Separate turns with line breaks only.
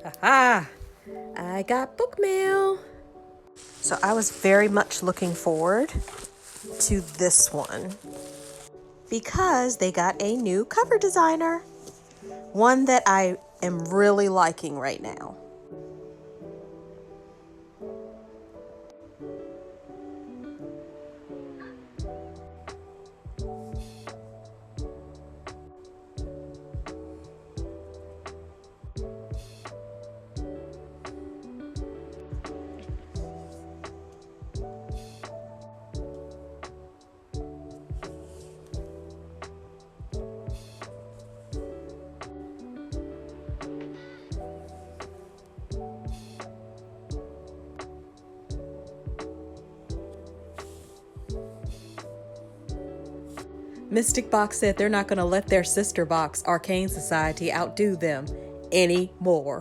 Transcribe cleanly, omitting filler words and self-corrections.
Haha! I got book mail. So I was very much looking forward to this one because they got a new cover designer, one that I am really liking right now. Mystic Box said they're not going to let their sister box, Arcane Society, outdo them anymore.